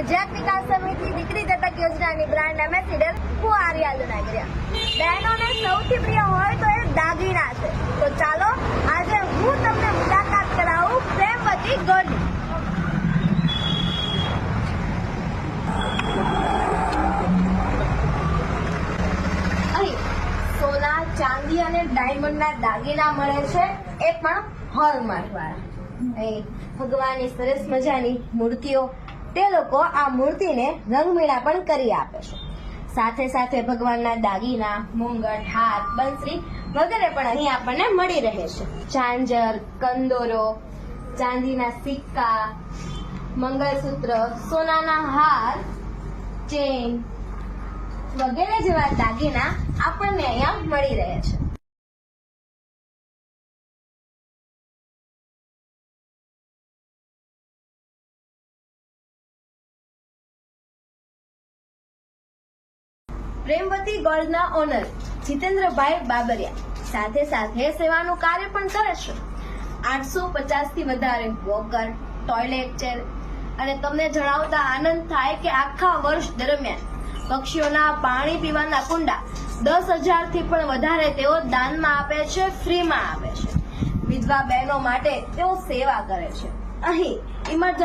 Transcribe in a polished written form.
ગુજરાત વિકાસ સમિતિ દીકરી દત્તક યોજનાની બ્રાન્ડ એમ્બેસેડર હું આર્યા લુણાગરિયા. બહેનોને સૌથી પ્રિય હોય તો એ દાગીના છે. તો ચાલો આજે હું તમને મુલાકાત કરાવું પ્રેમવતી ગોળની. અહીં સોના, ચાંદી અને ડાયમંડના દાગીના મળે છે, એ પણ હોલમાર્ક વાળા. અહીં ભગવાનની સરસ મજાની મૂર્તિઓ, તે લોકો આ મૂર્તિને રંગમીણા પણ કરી આપે છે. સાથે સાથે ભગવાનના દાગીના, મુંગટ, હાથ, બંસરી વગેરે પણ અહીં આપણને મળી રહે છે. ઝાંઝર, કંદોરો, ચાંદીના સિક્કા, મંગળસૂત્ર, સોનાના હાર, ચેન વગેરે જેવા દાગીના આપણને અહીંયા મળી રહે છે. પ્રેમવતી ગોલ્ડના ઓનર જીતેન્દ્રભાઈ બાબરિયા સાથે સાથે સેવાનું કાર્ય પણ કરે છે. 850 થી વધારે વોકર, ટોયલેટ ચેર અને તમને જણાવતા આનંદ થાય કે આખા વર્ષ દરમિયાન પક્ષીઓના પાણી પીવાના કુંડા 10,000 થી પણ વધારે તેઓ દાનમાં આપે છે, ફ્રીમાં આપે છે. વિધવા બહેનો માટે તેઓ સેવા કરે છે. અહીં ઇમરજન્સી